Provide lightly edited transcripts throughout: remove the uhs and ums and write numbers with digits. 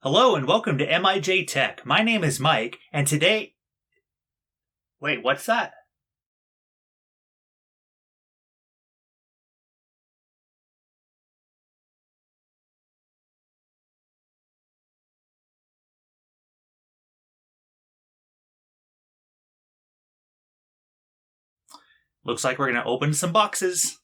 Hello and welcome to MIJ Tech. My name is Mike, and today... Wait, what's that? Looks like we're going to open some boxes.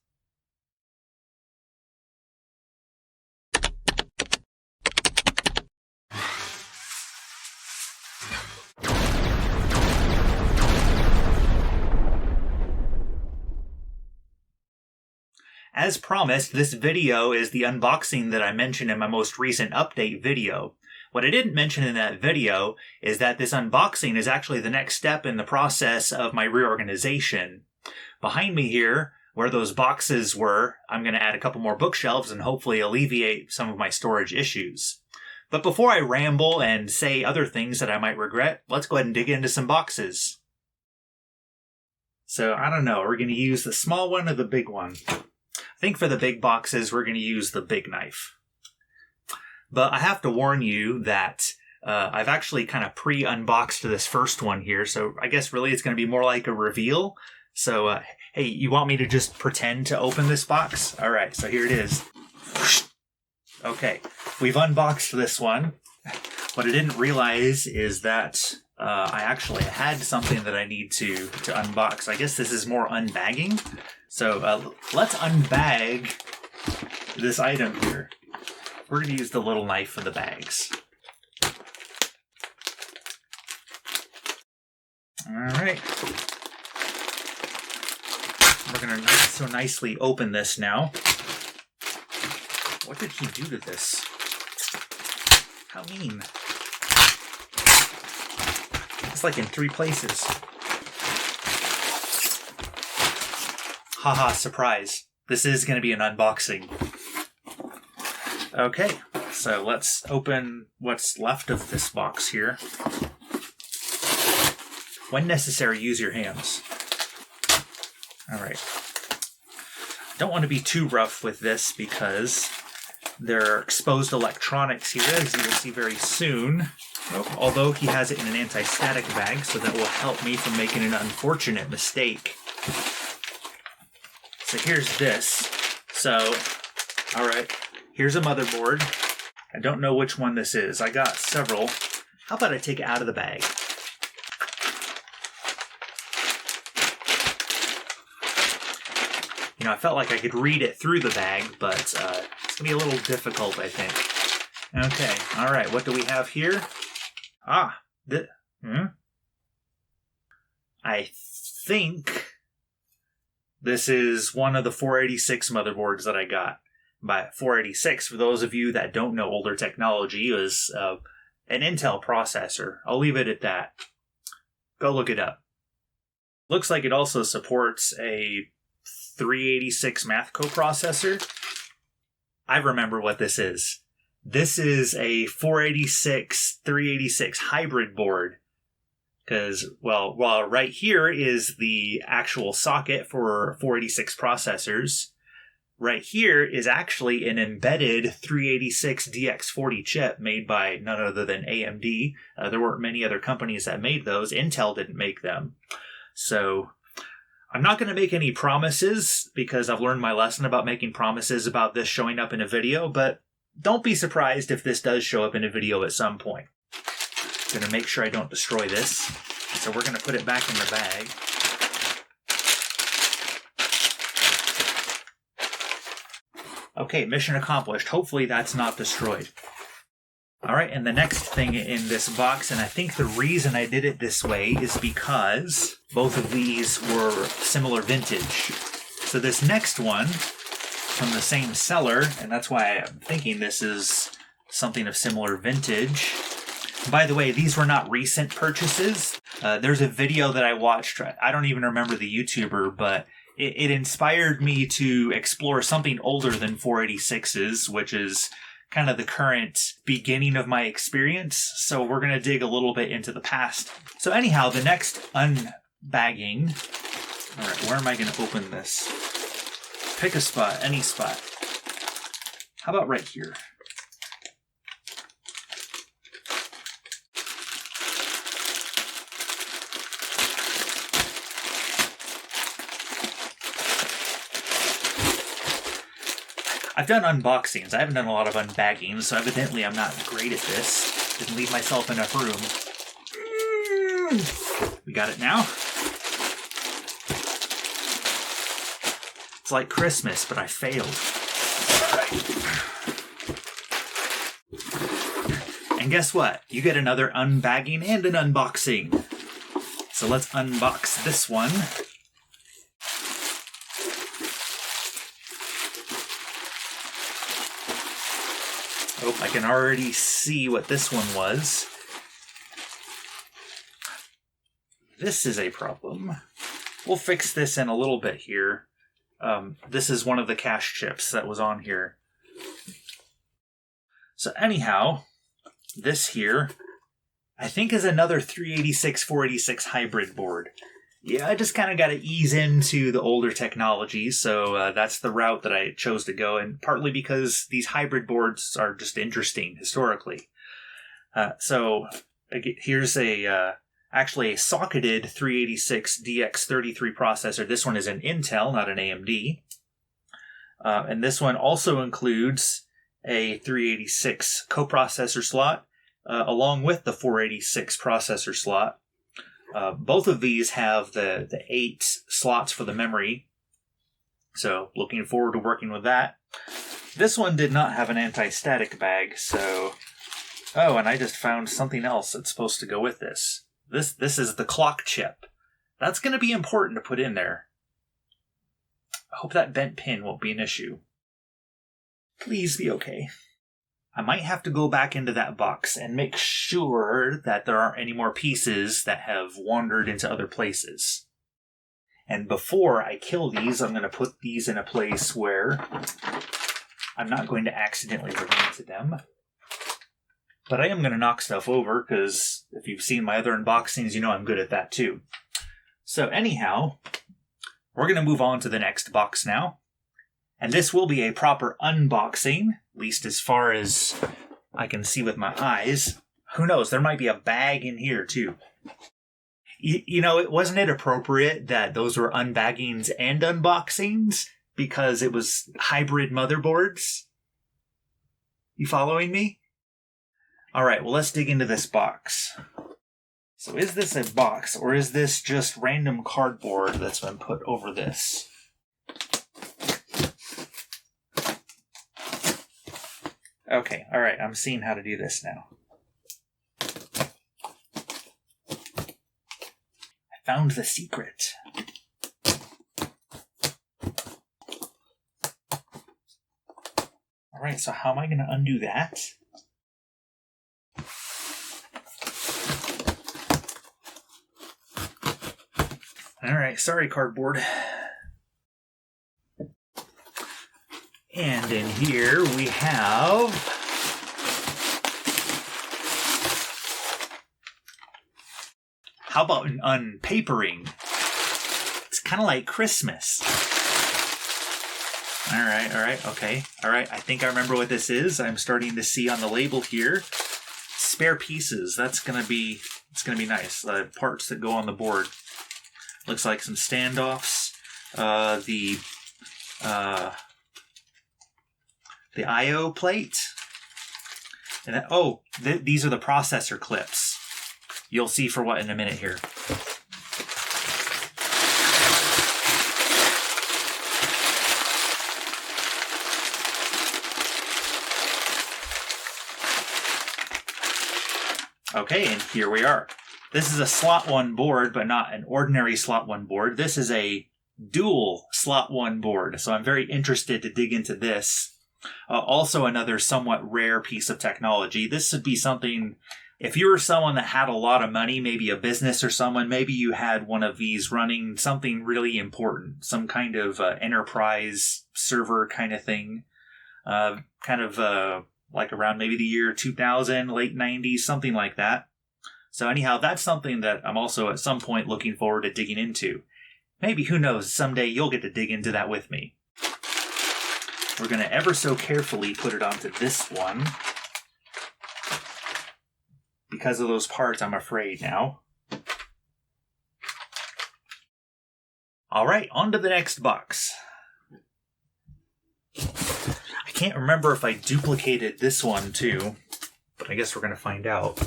As promised, this video is the unboxing that I mentioned in my most recent update video. What I didn't mention in that video is that this unboxing is actually the next step in the process of my reorganization. Behind me here, where those boxes were, I'm going to add a couple more bookshelves and hopefully alleviate some of my storage issues. But before I ramble and say other things that I might regret, let's go ahead and dig into some boxes. So, I don't know, are we going to use the small one or the big one? I think for the big boxes, we're going to use the big knife. But I have to warn you that I've actually kind of pre-unboxed this first one here, so I guess really it's going to be more like a reveal. So, hey, you want me to just pretend to open this box? All right, so here it is. Okay, we've unboxed this one. What I didn't realize is that I actually had something that I need to unbox. I guess this is more unbagging. So let's unbag this item here. We're going to use the little knife for the bags. All right. We're going to so nicely open this now. What did he do to this? How mean. It's like in 3 places. Haha, surprise. This is going to be an unboxing. Okay, so let's open what's left of this box here. When necessary, use your hands. Alright. Don't want to be too rough with this because there are exposed electronics here, as you will see very soon. Although he has it in an anti-static bag, so that will help me from making an unfortunate mistake. So here's this. So, alright, here's a motherboard. I don't know which one this is. I got several. How about I take it out of the bag? You know, I felt like I could read it through the bag, but it's going to be a little difficult, I think. Okay, alright, what do we have here? I think this is one of the 486 motherboards that I got. By 486, for those of you that don't know older technology, is an Intel processor. I'll leave it at that. Go look it up. Looks like it also supports a 386 math coprocessor. I remember what this is. This is a 486, 386 hybrid board. Because, well, right here is the actual socket for 486 processors. Right here is actually an embedded 386 DX40 chip made by none other than AMD. There weren't many other companies that made those. Intel didn't make them. So I'm not going to make any promises because I've learned my lesson about making promises about this showing up in a video, but don't be surprised if this does show up in a video at some point. I'm going to make sure I don't destroy this. So we're going to put it back in the bag. Okay, mission accomplished. Hopefully that's not destroyed. Alright, and the next thing in this box, and I think the reason I did it this way is because both of these were similar vintage. So this next one, from the same seller, and that's why I'm thinking this is something of similar vintage. By the way, these were not recent purchases. There's a video that I watched, I don't even remember the YouTuber, but it inspired me to explore something older than 486s, which is kind of the current beginning of my experience. So we're going to dig a little bit into the past. So anyhow, the next unbagging. All right, where am I going to open this? Pick a spot, any spot. How about right here? I've done unboxings. I haven't done a lot of unbagging, so evidently I'm not great at this. Didn't leave myself enough room. We got it now. It's like Christmas, but I failed. And guess what? You get another unbagging and an unboxing. So let's unbox this one. Oh, I can already see what this one was. This is a problem. We'll fix this in a little bit here. This is one of the cache chips that was on here. So anyhow, this here, I think is another 386-486 hybrid board. Yeah, I just kind of got to ease into the older technology, so that's the route that I chose to go, and partly because these hybrid boards are just interesting historically. So here's actually a socketed 386DX33 processor. This one is an Intel, not an AMD. And this one also includes a 386 coprocessor slot, along with the 486 processor slot. Both of these have the 8 slots for the memory, so looking forward to working with that. This one did not have an anti-static bag, so... Oh, and I just found something else that's supposed to go with this. This is the clock chip. That's going to be important to put in there. I hope that bent pin won't be an issue. Please be okay. I might have to go back into that box and make sure that there aren't any more pieces that have wandered into other places. And before I kill these, I'm going to put these in a place where I'm not going to accidentally run into them. But I am going to knock stuff over, because if you've seen my other unboxings, you know I'm good at that too. So anyhow, we're going to move on to the next box now. And this will be a proper unboxing, at least as far as I can see with my eyes. Who knows, there might be a bag in here too. You know, wasn't it appropriate that those were unbaggings and unboxings? Because it was hybrid motherboards? You following me? Alright, well let's dig into this box. So is this a box, or is this just random cardboard that's been put over this? Okay, alright, I'm seeing how to do this now. I found the secret. Alright, so how am I going to undo that? Alright, sorry cardboard. And in here we have... How about an unpapering? It's kind of like Christmas. Alright, okay. Alright, I think I remember what this is. I'm starting to see on the label here. Spare pieces. It's gonna be nice. The parts that go on the board. Looks like some standoffs. The I/O plate. And then, these are the processor clips. You'll see for what in a minute here. Okay, and here we are. This is a slot 1 board, but not an ordinary slot 1 board. This is a dual slot 1 board, so I'm very interested to dig into this. Also another somewhat rare piece of technology. This would be something, if you were someone that had a lot of money, maybe a business or someone, maybe you had one of these running something really important, some kind of enterprise server kind of thing, like around maybe the year 2000, late 90s, something like that. So anyhow, that's something that I'm also at some point looking forward to digging into. Maybe, who knows, someday you'll get to dig into that with me. We're going to ever so carefully put it onto this one. Because of those parts, I'm afraid now. Alright, on to the next box. I can't remember if I duplicated this one too, but I guess we're going to find out.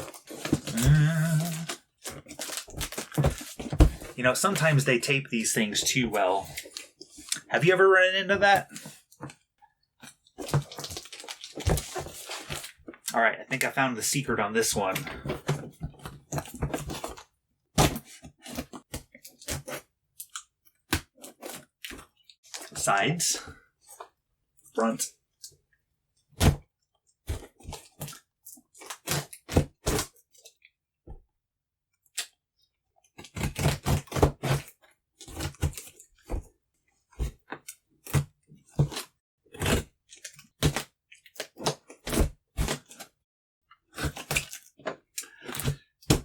You know, sometimes they tape these things too well. Have you ever run into that? All right, I think I found the secret on this one. Sides, front.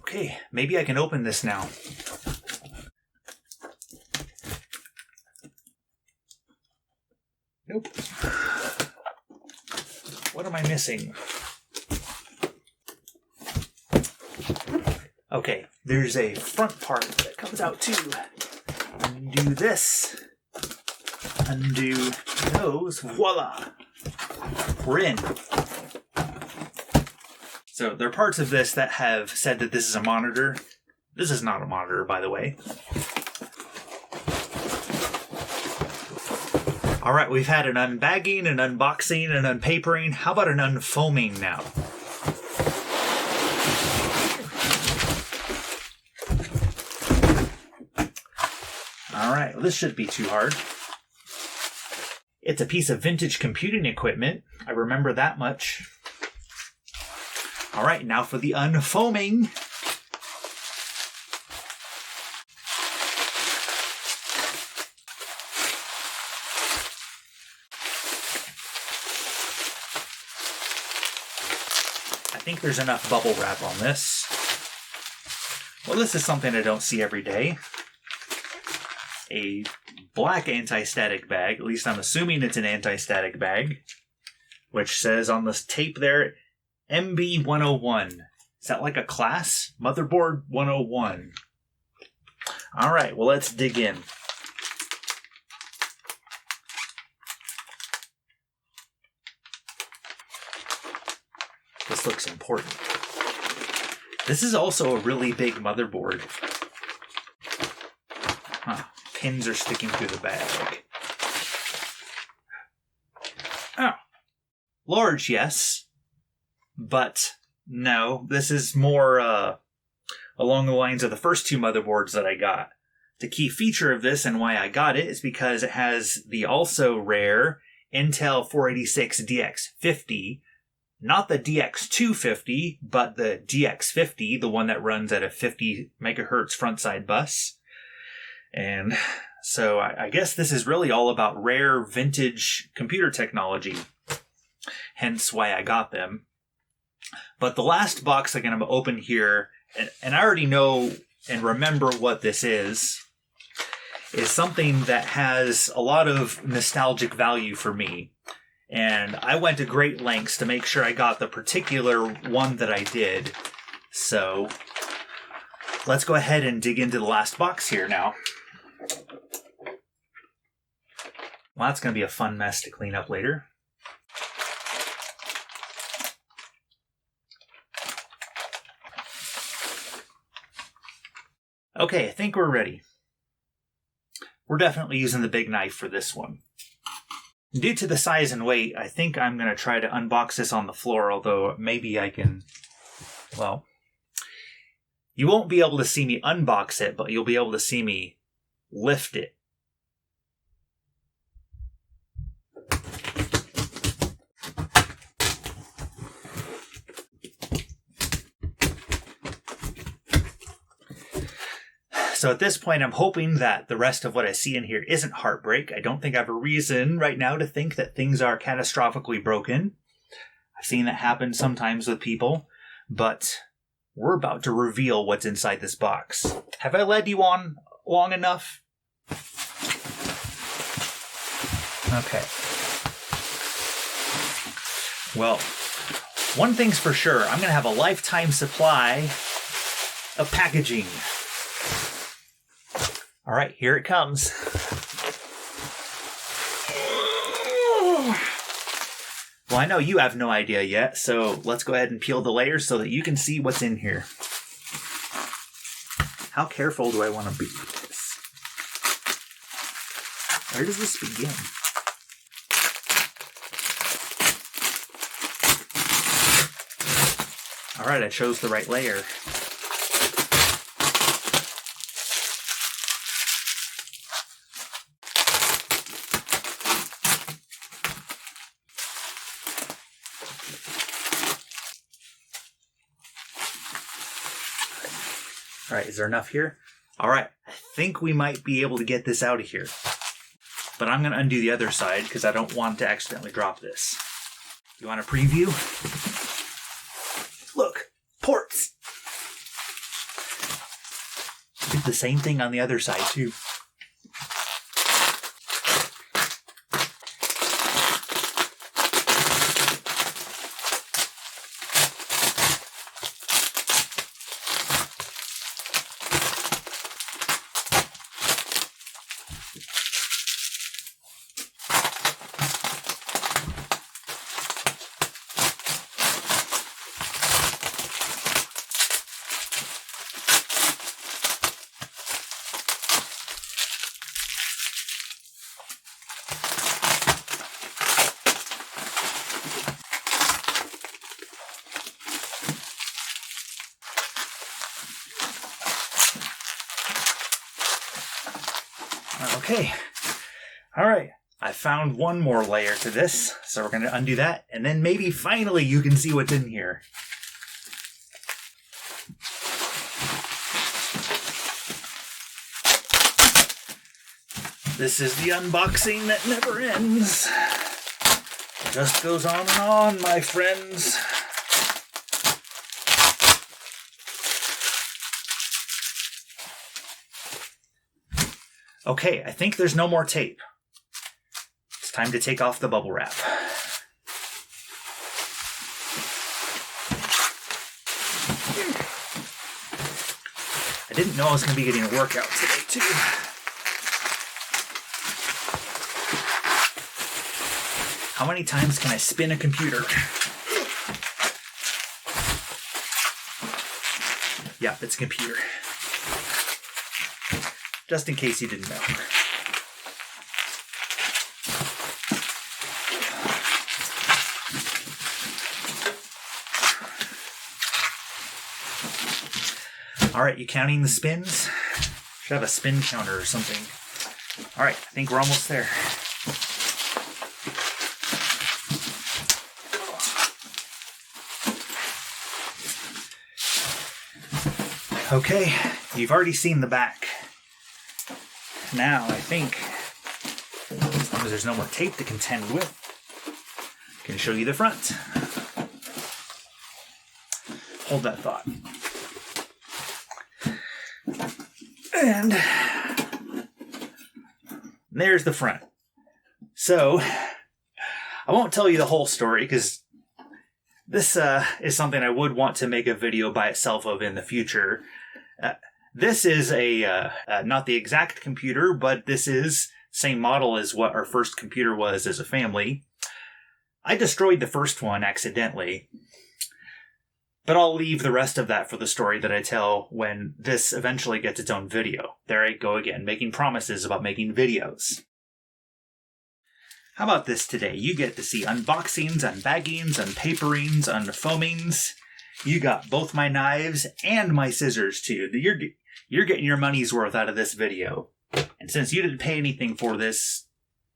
Okay, maybe I can open this now. Nope. What am I missing? Okay, there's a front part that comes out too. Undo this. Undo those. Voila! We're in. So there are parts of this that have said that this is a monitor. This is not a monitor, by the way. All right, we've had an unbagging, an unboxing, an unpapering. How about an unfoaming now? All right, well, this shouldn't be too hard. It's a piece of vintage computing equipment. I remember that much. All right, now for the unfoaming. I think there's enough bubble wrap on this. Well, this is something I don't see every day. A black anti-static bag, at least I'm assuming it's an anti-static bag, which says on this tape there, MB 101. Is that like a class? Motherboard 101. All right, well, let's dig in. This looks important. This is also a really big motherboard. Huh. Pins are sticking through the bag. Oh. Large, yes. But no, this is more along the lines of the first two motherboards that I got. The key feature of this and why I got it is because it has the also rare Intel 486 DX50, not the DX250, but the DX50, the one that runs at a 50 megahertz front-side bus. And so I guess this is really all about rare vintage computer technology, hence why I got them. But the last box I'm going to open here, and I already know and remember what this is something that has a lot of nostalgic value for me. And I went to great lengths to make sure I got the particular one that I did. So let's go ahead and dig into the last box here now. Well, that's going to be a fun mess to clean up later. Okay, I think we're ready. We're definitely using the big knife for this one. Due to the size and weight, I think I'm going to try to unbox this on the floor, although maybe I can, well, you won't be able to see me unbox it, but you'll be able to see me lift it. So at this point, I'm hoping that the rest of what I see in here isn't heartbreak. I don't think I have a reason right now to think that things are catastrophically broken. I've seen that happen sometimes with people, but we're about to reveal what's inside this box. Have I led you on long enough? Okay. Well, one thing's for sure, I'm going to have a lifetime supply of packaging. All right, here it comes. Well, I know you have no idea yet, so let's go ahead and peel the layers so that you can see what's in here. How careful do I want to be with this? Where does this begin? All right, I chose the right layer. All right, is there enough here? All right, I think we might be able to get this out of here. But I'm going to undo the other side because I don't want to accidentally drop this. You want a preview? Look, ports! Did the same thing on the other side, too. Okay, all right, I found one more layer to this, so we're going to undo that, and then maybe finally you can see what's in here. This is the unboxing that never ends. It just goes on and on, my friends. Okay, I think there's no more tape. It's time to take off the bubble wrap. I didn't know I was going to be getting a workout today, too. How many times can I spin a computer? Yeah, it's a computer. Just in case you didn't know. All right, you counting the spins? Should have a spin counter or something. All right, I think we're almost there. Okay, you've already seen the back. Now, I think, as long as there's no more tape to contend with, I can show you the front. Hold that thought. And there's the front. So, I won't tell you the whole story, because this is something I would want to make a video by itself of in the future. This is not the exact computer, but this is same model as what our first computer was as a family. I destroyed the first one accidentally, but I'll leave the rest of that for the story that I tell when this eventually gets its own video. There I go again, making promises about making videos. How about this today? You get to see unboxings, unbaggings, unpaperings, unfoamings. You got both my knives and my scissors too. You're getting your money's worth out of this video. And since you didn't pay anything for this,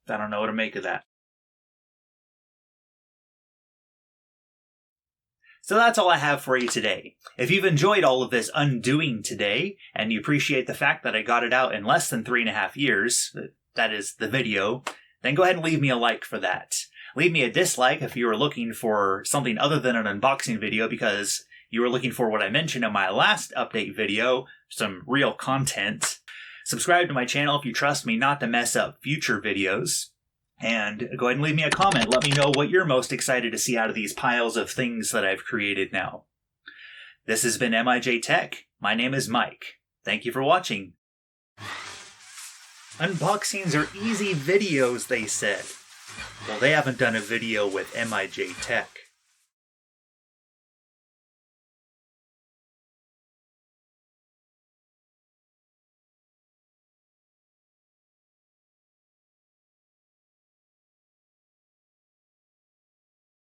I don't know what to make of that. So that's all I have for you today. If you've enjoyed all of this undoing today, and you appreciate the fact that I got it out in less than 3.5 years, that is the video, then go ahead and leave me a like for that. Leave me a dislike if you were looking for something other than an unboxing video because you were looking for what I mentioned in my last update video, some real content. Subscribe to my channel if you trust me not to mess up future videos. And go ahead and leave me a comment. Let me know what you're most excited to see out of these piles of things that I've created now. This has been MIJ Tech. My name is Mike. Thank you for watching. Unboxings are easy videos, they said. Well, they haven't done a video with MIJ Tech